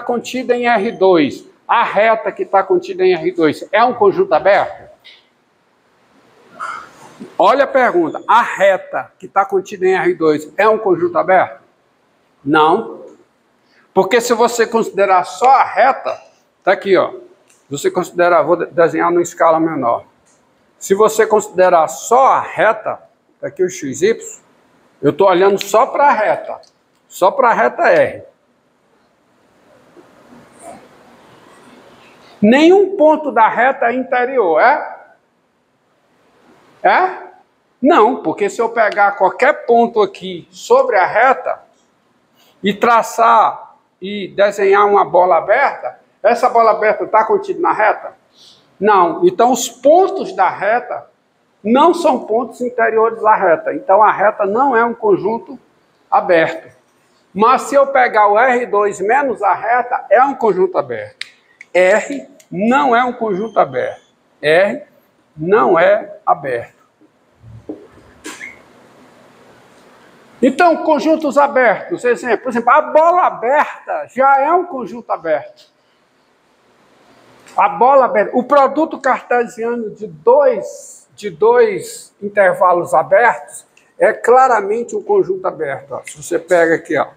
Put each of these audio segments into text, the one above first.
contida em R2, a reta que está contida em R2, é um conjunto aberto? Olha a pergunta, a reta que está contida em R2 é um conjunto aberto? Não. Porque se você considerar só a reta, está aqui, ó. Você considerar, vou desenhar numa escala menor. Se você considerar só a reta, está aqui o XY, eu estou olhando só para a reta. Só para a reta R. Nenhum ponto da reta é interior, é? É? Não, porque se eu pegar qualquer ponto aqui sobre a reta e traçar e desenhar uma bola aberta, essa bola aberta está contida na reta? Não. Então, os pontos da reta não são pontos interiores à reta. Então, a reta não é um conjunto aberto. Mas se eu pegar o R2 menos a reta, é um conjunto aberto. R não é um conjunto aberto. R não é aberto. Então, conjuntos abertos, exemplo, por exemplo, a bola aberta já é um conjunto aberto. A bola aberta, o produto cartesiano de dois intervalos abertos é claramente um conjunto aberto. Ó. Se você pega aqui, ó.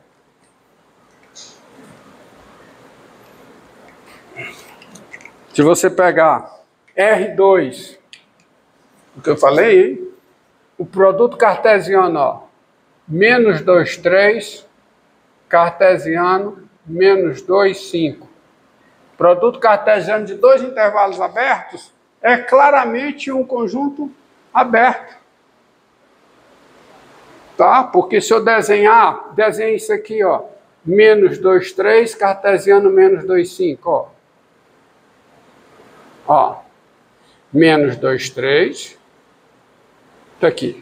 Se você pegar R2, o que eu falei, hein? O produto cartesiano, ó. Menos 2, 3, cartesiano, menos 2, 5. Produto cartesiano de dois intervalos abertos é claramente um conjunto aberto. Tá? Porque se eu desenhe isso aqui, ó. Menos 2, 3, cartesiano, menos 2, 5, ó. Ó. Menos 2, 3. Tá aqui.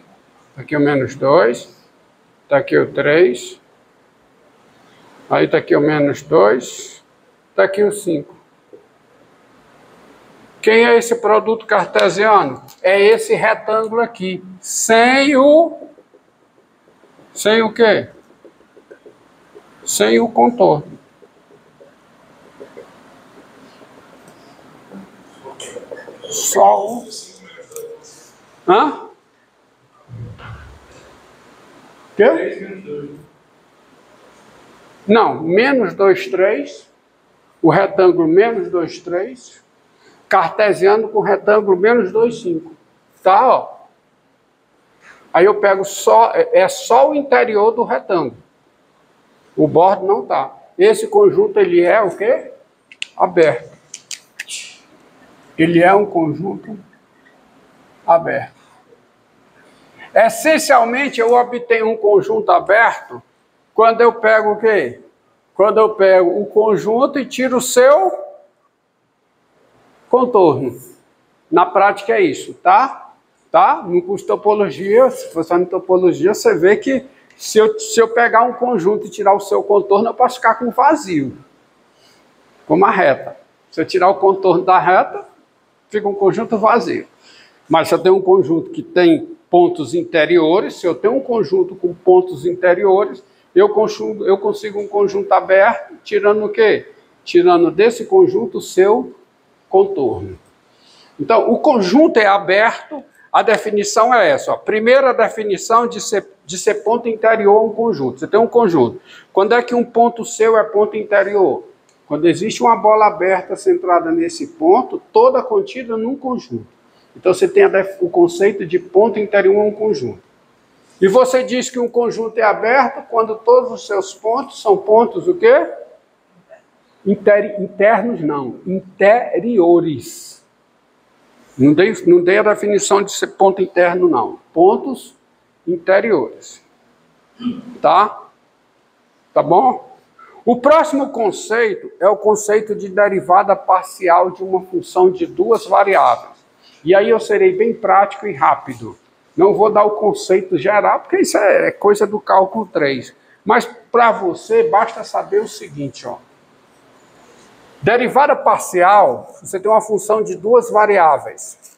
Tá aqui o menos 2. Está aqui o 3, aí está aqui o menos 2, está aqui o 5. Quem é esse produto cartesiano? É esse retângulo aqui, sem o quê? Sem o contorno. Só o... Hã? Que? Não, menos 2, 3, o retângulo menos 2, 3, cartesiano com retângulo menos 2, 5. Tá, ó. Aí eu pego só o interior do retângulo. O bordo não tá. Esse conjunto, ele é o quê? Aberto. Ele é um conjunto aberto. Essencialmente, eu obtenho um conjunto aberto quando eu pego o quê? Quando eu pego o conjunto e tiro o seu contorno. Na prática é isso, tá? Tá? No curso de topologia, se for só em topologia, você vê que se eu pegar um conjunto e tirar o seu contorno, eu posso ficar com vazio. Como a reta. Se eu tirar o contorno da reta, fica um conjunto vazio. Mas se eu tenho um conjunto que tem pontos interiores, se eu tenho um conjunto com pontos interiores, eu consigo um conjunto aberto, tirando o quê? Tirando desse conjunto o seu contorno. Então, o conjunto é aberto, a definição é essa. Ó. Primeira definição de ser ponto interior um conjunto. Você tem um conjunto. Quando é que um ponto seu é ponto interior? Quando existe uma bola aberta centrada nesse ponto, toda contida num conjunto. Então, você tem o conceito de ponto interior a um conjunto. E você diz que um conjunto é aberto quando todos os seus pontos são pontos o quê? Internos, não. Interiores. Não dei a definição de ser ponto interno, não. Pontos interiores. Tá? Tá bom? O próximo conceito é o conceito de derivada parcial de uma função de duas variáveis. E aí eu serei bem prático e rápido. Não vou dar o conceito geral, porque isso é coisa do cálculo 3. Mas para você, basta saber o seguinte, ó. Derivada parcial, você tem uma função de duas variáveis.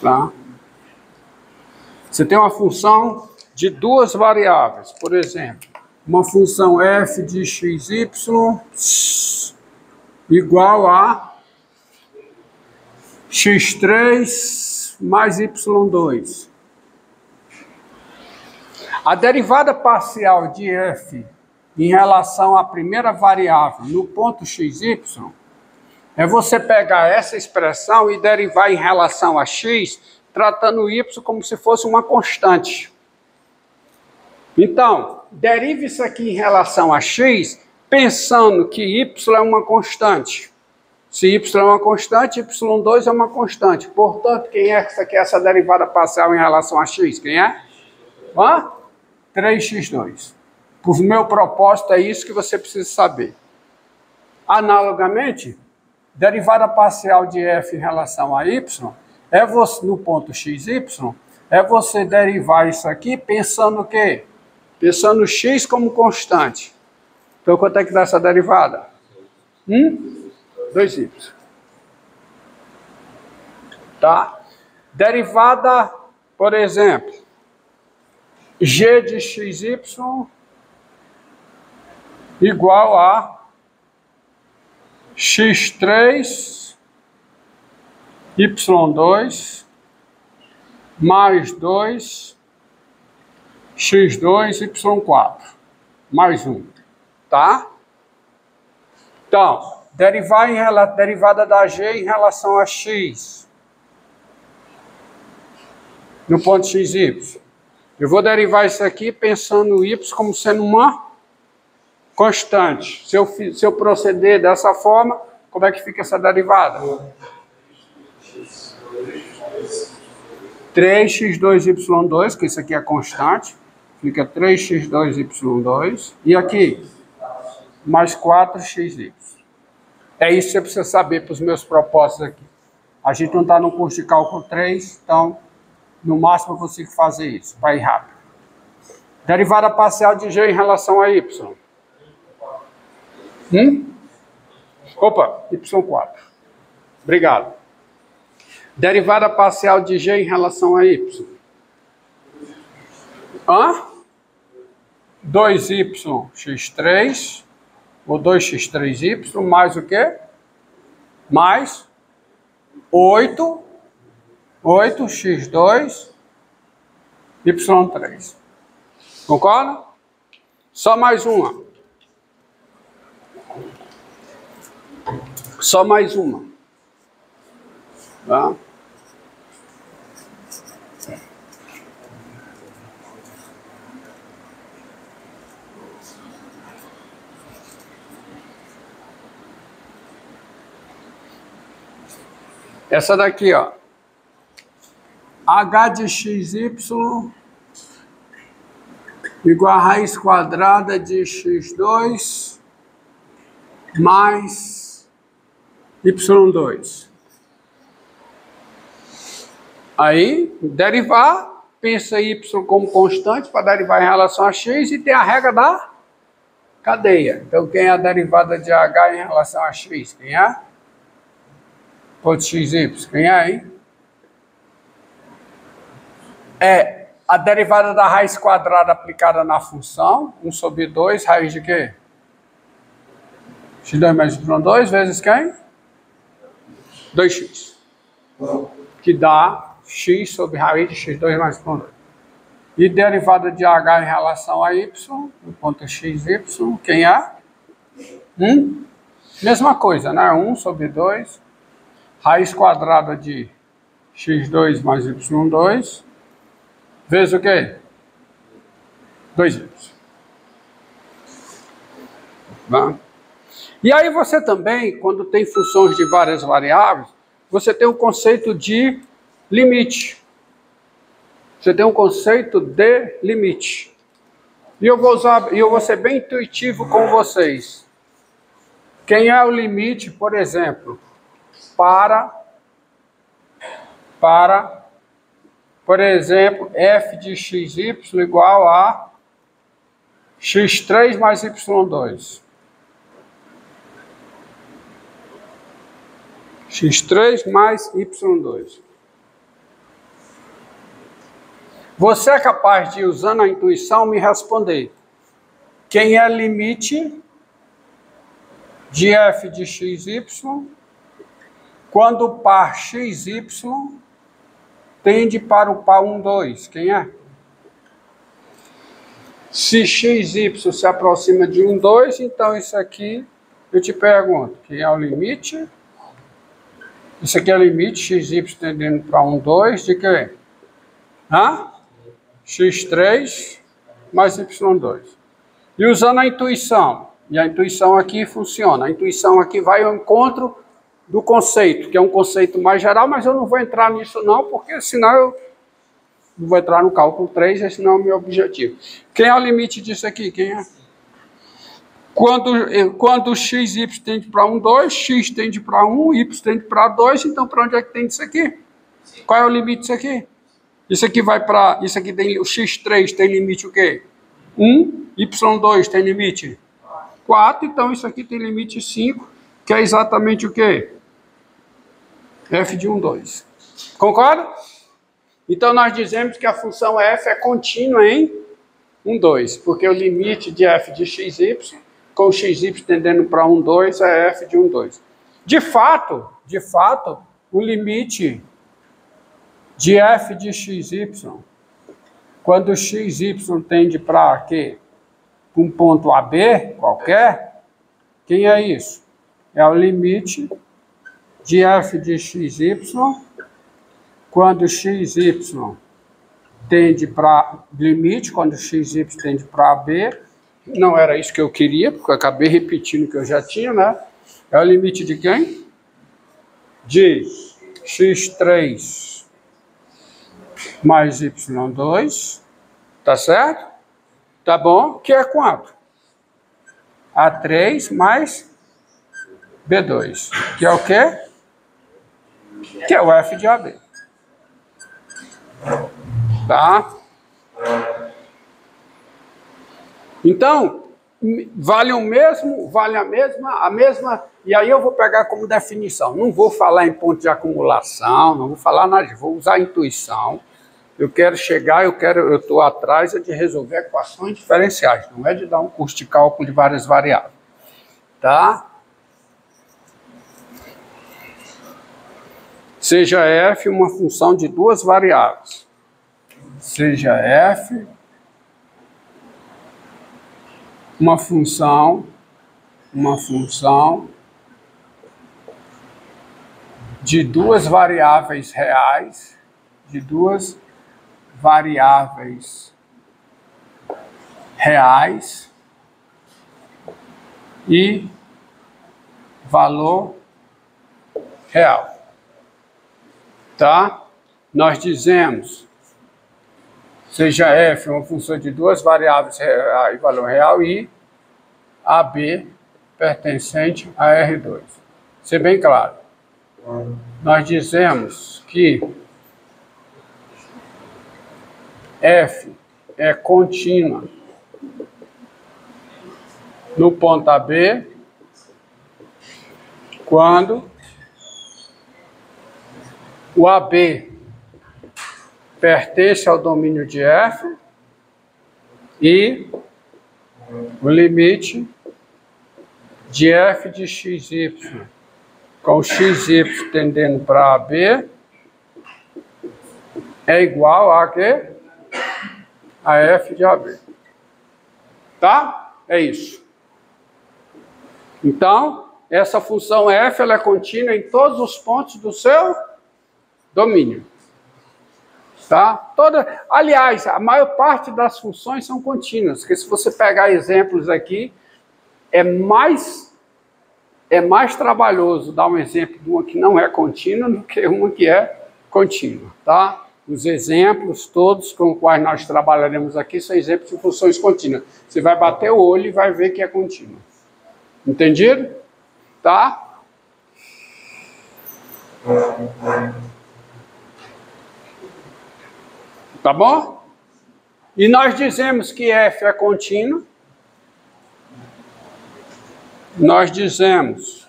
Tá? Você tem uma função de duas variáveis. Por exemplo, uma função f de xy igual a x3 mais y2. A derivada parcial de f em relação à primeira variável no ponto xy é você pegar essa expressão e derivar em relação a x, tratando o y como se fosse uma constante. Então, derive isso aqui em relação a x, pensando que y é uma constante. Se y é uma constante, y2 é uma constante. Portanto, quem é que quer essa derivada parcial em relação a x? Quem é? 3x2. Por meu propósito, é isso que você precisa saber. Analogamente, derivada parcial de f em relação a y, é você, no ponto xy, é você derivar isso aqui pensando o quê? Pensando x como constante. Então, quanto é que dá essa derivada? 2y. Tá? Derivada, por exemplo, g de xy igual a x3 y2 mais 2 x2 y4 mais 1, tá? Então, derivada da g em relação a x no ponto xy. Eu vou derivar isso aqui pensando o y como sendo uma constante. Se eu proceder dessa forma, como é que fica essa derivada? 3x2y2, que isso aqui é constante, fica 3x2y2, e aqui, mais 4xy. É isso que você precisa saber para os meus propósitos aqui. A gente não está no curso de cálculo 3, então, no máximo eu consigo fazer isso, para ir rápido. Derivada parcial de g em relação a y. Opa, y4. Obrigado. Derivada parcial de g em relação a y. 2y x3, ou 2x3y, mais o quê? Mais 8x2, y3. Concorda? Só mais uma. Só mais uma. Tá? Essa daqui, ó. H de xy igual a raiz quadrada de x2 mais y2. Aí, derivar, pensa y como constante para derivar em relação a x e tem a regra da cadeia. Então, quem é a derivada de h em relação a x? Quem é? Ponto xy. Quem é, hein? É a derivada da raiz quadrada aplicada na função, 1 sobre 2, raiz de quê? x2 mais y2 vezes quem? 2x. Que dá x sobre raiz de x2 mais y2. E derivada de h em relação a y, no ponto xy, quem é? Mesma coisa, né? 1 sobre 2, raiz quadrada de x2 mais y2, vezes o quê? 2y. Tá? E aí você também, quando tem funções de várias variáveis, você tem o conceito de limite. Você tem um conceito de limite. E eu vou ser bem intuitivo com vocês. Quem é o limite, por exemplo, para, por exemplo, f de xy igual a x3 mais y2. x3 mais y2. Você é capaz de, usando a intuição, me responder. quem é limite de f de xy quando o par xy tende para o par 1, 2. Quem é? Se xy se aproxima de 1, 2, então isso aqui, eu te pergunto, quem é o limite? Isso aqui é o limite, xy tendendo para 1, 2, de quê? X3 mais y2. E usando a intuição, e a intuição aqui funciona, a intuição aqui vai ao encontro do conceito, que é um conceito mais geral, mas eu não vou entrar nisso não, porque senão eu não vou entrar no cálculo 3, esse não é o meu objetivo. Quem é o limite disso aqui? Quem é? Quando xy tende para 1, 2, x tende para 1, y tende para 2, então para onde é que tende isso aqui? Qual é o limite disso aqui? Isso aqui vai para... Isso aqui tem... O x3 tem limite o quê? 1, y2 tem limite 4, então isso aqui tem limite 5, que é exatamente o quê? F de 1, 2. Concorda? Então nós dizemos que a função f é contínua em 1, 2, porque o limite de f de xy, com xy tendendo para 1, 2, é f de 1, 2. De fato, o limite de f de xy, quando xy tende para quê? Um ponto AB qualquer, quem é isso? É o limite de f de xy quando xy tende para limite, quando xy tende para AB. Não era isso que eu queria, porque eu acabei repetindo o que eu já tinha, né? É o limite de quem? De x3 mais y2, tá certo? Tá bom? Que é quanto? A3 mais B2, que é o quê? Que é o F de AB. Tá? Então, vale o mesmo, vale a mesma, e aí eu vou pegar como definição. Não vou falar em ponto de acumulação, não vou falar nada, vou usar a intuição. Eu quero chegar, eu estou atrás de resolver equações diferenciais, não é de dar um curso de cálculo de várias variáveis. Tá? Seja f uma função de duas variáveis. Seja f uma função de duas variáveis reais, e valor real. Tá? Nós dizemos, seja f uma função de duas variáveis reais e valor real e AB pertencente a R2. Ser bem claro. Nós dizemos que f é contínua no ponto AB quando o AB pertence ao domínio de f e o limite de f de xy com xy tendendo para AB é igual a quê? A f de AB. Tá? É isso. Então, essa função f ela é contínua em todos os pontos do seu domínio. Tá? Aliás, a maior parte das funções são contínuas, porque se você pegar exemplos aqui, é mais trabalhoso dar um exemplo de uma que não é contínua do que uma que é contínua. Tá? Os exemplos todos com os quais nós trabalharemos aqui são exemplos de funções contínuas. Você vai bater o olho e vai ver que é contínua. Entendido? Tá? Tá bom? E nós dizemos que f é contínua. Nós dizemos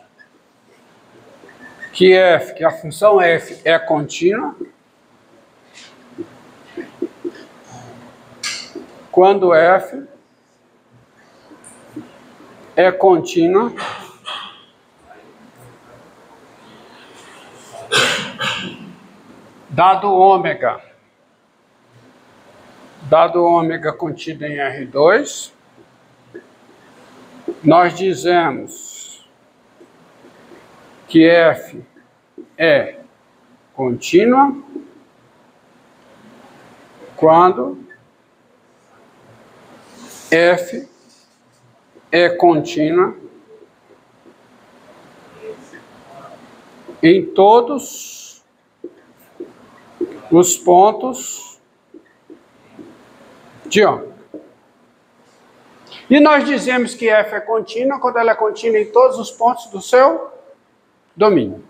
que a função f é contínua quando f é contínua dado ômega contido em R2, nós dizemos que F é contínua quando F é contínua em todos os pontos de ômega. E nós dizemos que F é contínua quando ela é contínua em todos os pontos do seu domínio.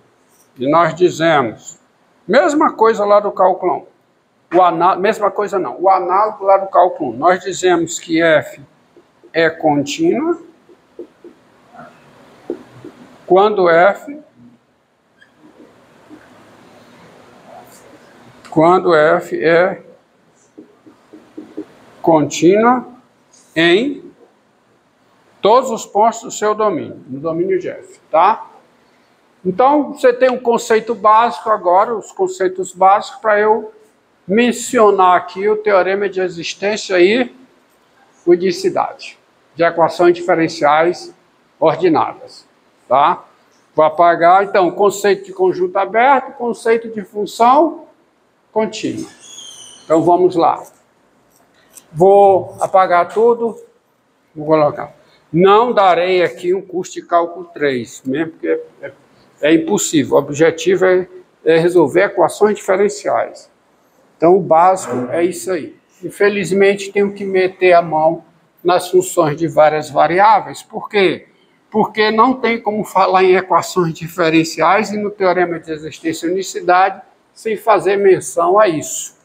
E nós dizemos, mesma coisa lá do cálculo 1. Mesma coisa não, o análogo lá do cálculo 1. Nós dizemos que F é contínua quando F é contínua em todos os pontos do seu domínio, no domínio de F, tá? Então, você tem um conceito básico agora, os conceitos básicos, para eu mencionar aqui o teorema de existência e unicidade, de equações diferenciais ordenadas, tá? Vou apagar, então, conceito de conjunto aberto, conceito de função contínua. Então, vamos lá. Vou apagar tudo, vou colocar. Não darei aqui um curso de cálculo 3, mesmo porque é impossível. O objetivo é resolver equações diferenciais. Então, o básico é isso aí. Infelizmente, tenho que meter a mão nas funções de várias variáveis. Por quê? Porque não tem como falar em equações diferenciais e no teorema de existência e unicidade sem fazer menção a isso.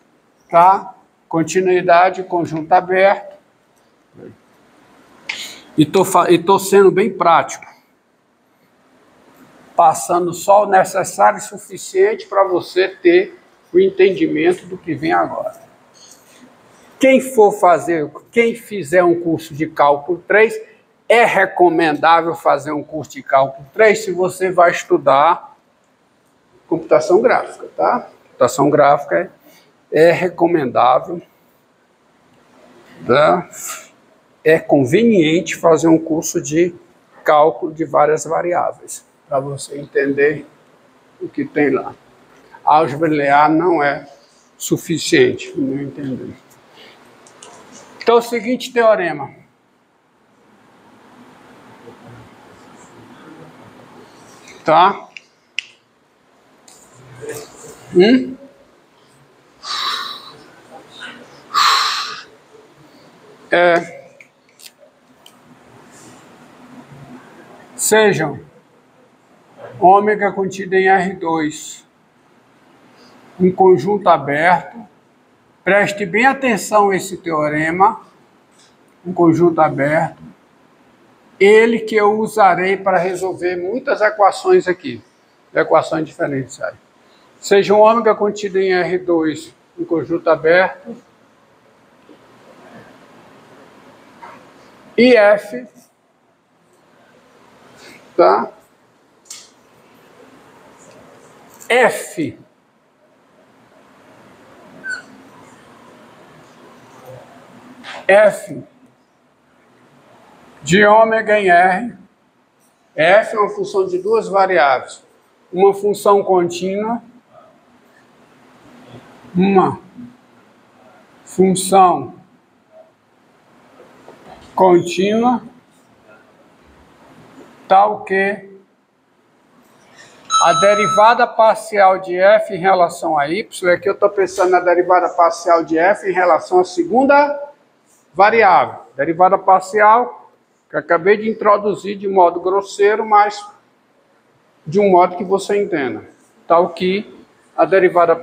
Tá? Continuidade, conjunto aberto. E estou sendo bem prático, passando só o necessário e suficiente para você ter o entendimento do que vem agora. Quem fizer um curso de cálculo 3, é recomendável fazer um curso de cálculo 3 se você vai estudar computação gráfica, tá? Computação gráfica é recomendável, tá? É conveniente fazer um curso de cálculo de várias variáveis, para você entender o que tem lá. Álgebra linear não é suficiente, no meu entender. Então, o seguinte teorema. Tá? Sejam ômega contido em R2, um conjunto aberto. Preste bem atenção a esse teorema, um conjunto aberto. Ele que eu usarei para resolver muitas equações aqui, equações diferenciais. Seja um ômega contido em R2, um conjunto aberto. E F, tá? F de ômega em R. F é uma função de duas variáveis. Uma função contínua, uma função contínua, tal que a derivada parcial de f em relação a y, aqui eu estou pensando na derivada parcial de f em relação à segunda variável. Derivada parcial, que eu acabei de introduzir de modo grosseiro, mas de um modo que você entenda. Tal que a derivada